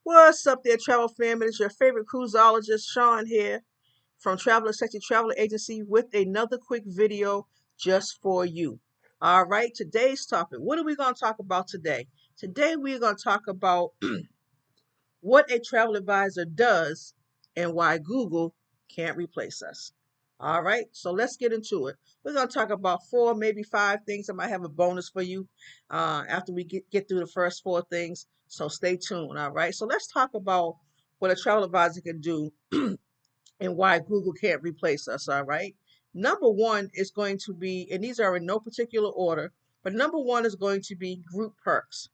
What's up there, travel family? It's your favorite cruiseologist, Sean here from Traveler Sexy Travel Agency with another quick video just for you. All right, today's topic. What are we going to talk about today? Today we're going to talk about what a travel advisor does and why Google can't replace us. All right, so let's get into it. We're going to talk about four, maybe five things. I might have a bonus for you after we get through the first four things. So stay tuned. All right, so let's talk about what a travel advisor can do and why Google can't replace us. All right, number one is going to be, and these are in no particular order, but number one is going to be group perks.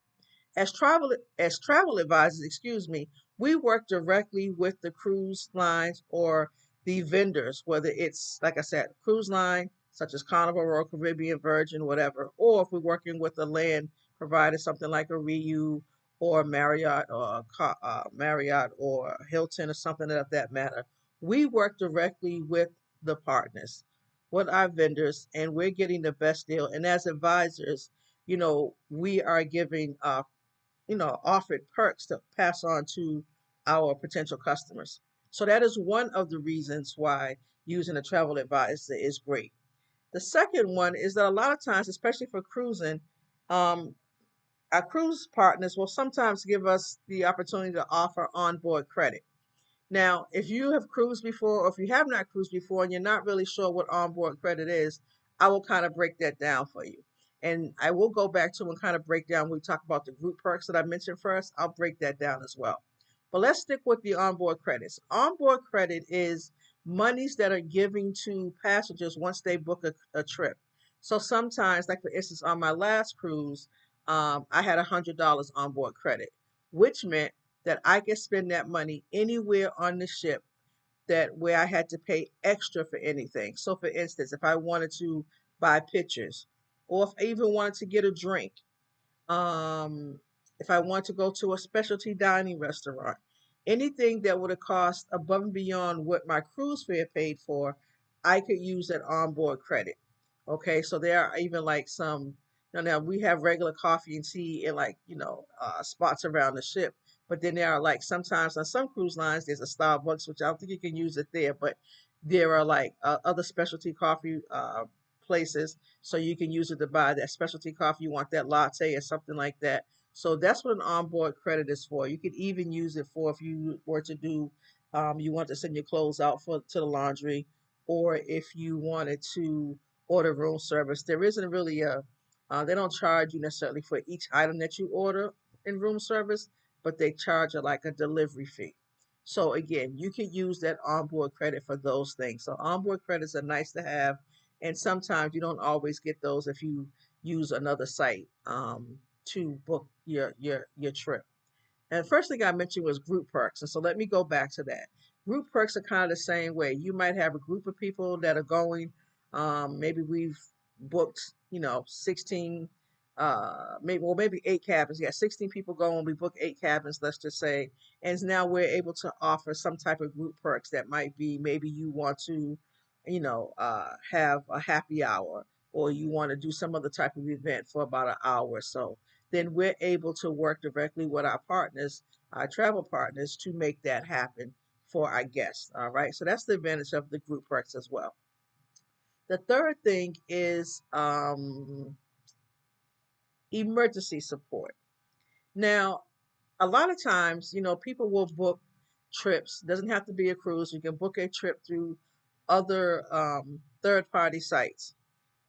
As travel advisors, excuse me, we work directly with the cruise lines or the vendors, whether it's like I said, cruise line such as Carnival, Royal Caribbean, Virgin, whatever, or if we're working with a land provider, something like a Riu or Marriott or Hilton or something of that matter. We work directly with the partners, with our vendors, and we're getting the best deal. And as advisors, we are giving offered perks to pass on to our potential customers. So that is one of the reasons why using a travel advisor is great. The second one is that a lot of times, especially for cruising, um, our cruise partners will sometimes give us the opportunity to offer onboard credit. Now, if you have cruised before, or if you have not cruised before and you're not really sure what onboard credit is, I will kind of break that down for you. And I will go back to and kind of break down when we talk about the group perks that I mentioned first. I'll break that down as well. But let's stick with the onboard credits. Onboard credit is monies that are given to passengers once they book a trip. So sometimes, like for instance, on my last cruise, I had $100 onboard credit, which meant that I could spend that money anywhere on the ship that where I had to pay extra for anything. So for instance, if I wanted to buy pictures or if I even wanted to get a drink, um, if I want to go to a specialty dining restaurant, anything that would have cost above and beyond what my cruise fare paid for, I could use that onboard credit. Okay, so there are even like some, now we have regular coffee and tea and like, spots around the ship. But then there are like sometimes on some cruise lines, there's a Starbucks, which I don't think you can use it there, but there are like other specialty coffee places so you can use it to buy that specialty coffee. You want that latte or something like that. So that's what an onboard credit is for. You could even use it for if you were to do, you want to send your clothes out to the laundry, or if you wanted to order room service. There isn't really they don't charge you necessarily for each item that you order in room service, but they charge like a delivery fee. So again, you can use that onboard credit for those things. So onboard credits are nice to have, and sometimes you don't always get those if you use another site to book your trip. And the first thing I mentioned was group perks, and so let me go back to that. Group perks are kind of the same way. You might have a group of people that are going. Maybe we've booked, 16, maybe eight cabins. Yeah, 16 people going. We book eight cabins, let's just say, and now we're able to offer some type of group perks that might be maybe you want to, have a happy hour, or you want to do some other type of event for about an hour or so. Then we're able to work directly with our partners, our travel partners, to make that happen for our guests. All right. So that's the advantage of the group perks as well. The third thing is emergency support. Now, a lot of times, people will book trips. Doesn't have to be a cruise. You can book a trip through other third party sites.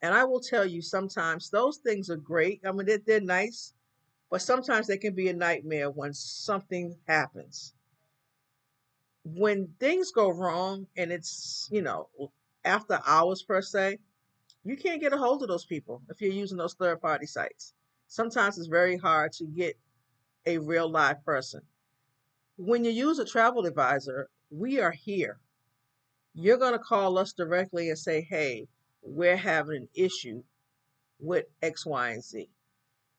And I will tell you, sometimes those things are great. I mean, they're nice, but sometimes they can be a nightmare when something happens. When things go wrong and it's, after hours per se, you can't get a hold of those people if you're using those third party sites. Sometimes it's very hard to get a real live person. When you use a travel advisor, we are here. You're going to call us directly and say, hey, we're having an issue with X, Y, and Z.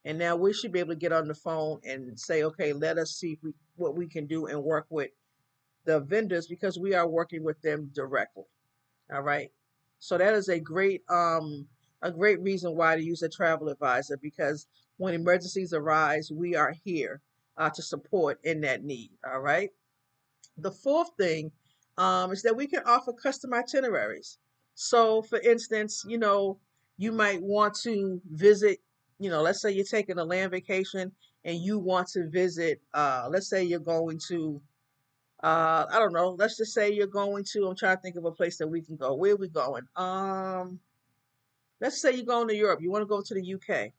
And now we should be able to get on the phone and say, okay, let us see what we can do and work with the vendors because we are working with them directly. All right. So that is a great reason why to use a travel advisor, because when emergencies arise, we are here to support in that need. All right. The fourth thing is that we can offer custom itineraries. So, for instance, you might want to visit, let's say you're taking a land vacation and you want to visit, let's say you're going to, I don't know, let's just say you're going to, I'm trying to think of a place that we can go. Where are we going? Let's say you're going to Europe, you want to go to the UK,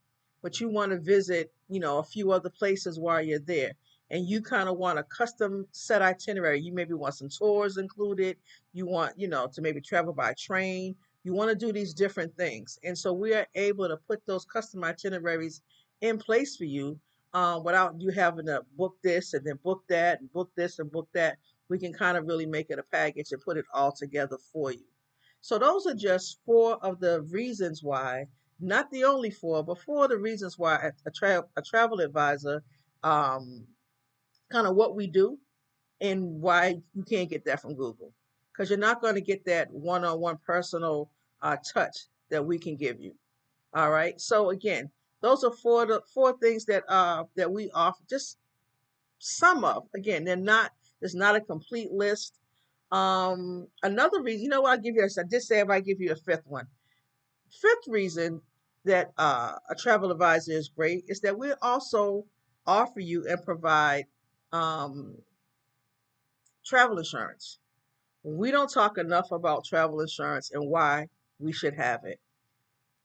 but you want to visit, a few other places while you're there. And you kind of want a custom set itinerary. You maybe want some tours included. You want, to maybe travel by train. You want to do these different things. And so we are able to put those custom itineraries in place for you without you having to book this and then book that and book this and book that. We can kind of really make it a package and put it all together for you. So those are just four of the reasons why, not the only four, but four of the reasons why a travel advisor, um, kind of what we do and why you can't get that from Google. Because you're not going to get that one-on-one personal touch that we can give you. All right. So again, those are four things that we offer. Just some of. Again, There's not a complete list. Another reason, what I'll give you, I did say if I give you a fifth one. Fifth reason that a travel advisor is great is that we also offer you and provide um, travel insurance. We don't talk enough about travel insurance and why we should have it.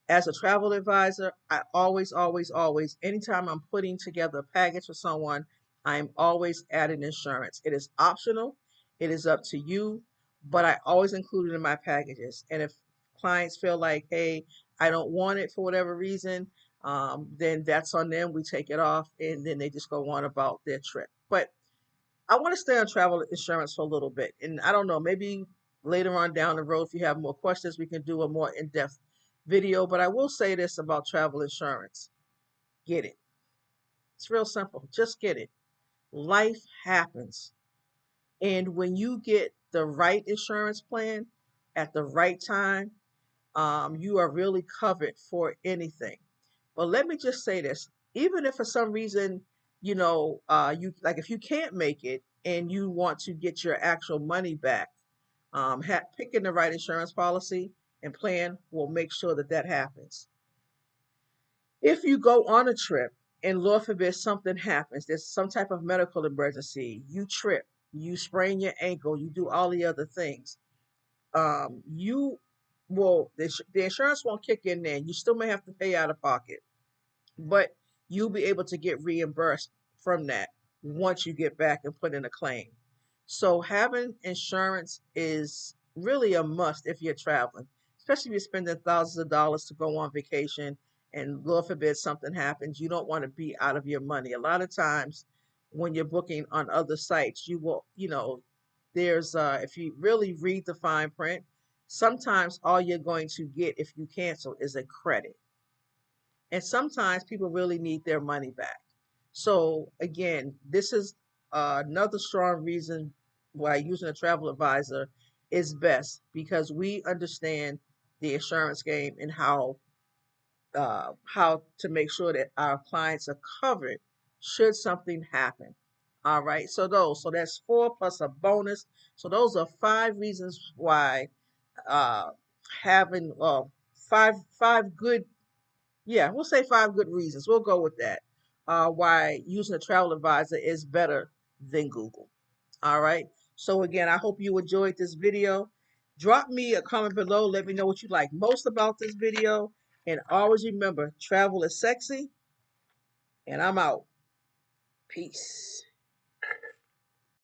As a travel advisor, I always, always, always, anytime I'm putting together a package for someone, I'm always adding insurance. It is optional, it is up to you, but I always include it in my packages. And if clients feel like, hey, I don't want it for whatever reason, then that's on them. We take it off and then they just go on about their trip. But I want to stay on travel insurance for a little bit. And I don't know, maybe later on down the road, if you have more questions, we can do a more in depth video. But I will say this about travel insurance: get it. It's real simple. Just get it. Life happens. And when you get the right insurance plan at the right time, you are really covered for anything. But let me just say this: even if for some reason, you like if you can't make it and you want to get your actual money back, picking the right insurance policy and plan will make sure that that happens. If you go on a trip and Lord forbid something happens, there's some type of medical emergency, you trip, you sprain your ankle, you do all the other things, you the insurance won't kick in there. You still may have to pay out of pocket, but you'll be able to get reimbursed from that once you get back and put in a claim. So having insurance is really a must if you're traveling, especially if you're spending thousands of dollars to go on vacation and Lord forbid something happens, you don't want to be out of your money. A lot of times when you're booking on other sites, you will, there's if you really read the fine print, sometimes all you're going to get if you cancel is a credit. And sometimes people really need their money back. So again, this is another strong reason why using a travel advisor is best, because we understand the insurance game and how to make sure that our clients are covered should something happen. All right. So that's four plus a bonus. So those are five reasons why uh, having five good, yeah, we'll say five good reasons. We'll go with that. Why using a travel advisor is better than Google. All right. So again, I hope you enjoyed this video. Drop me a comment below. Let me know what you like most about this video. And always remember, travel is sexy. And I'm out. Peace.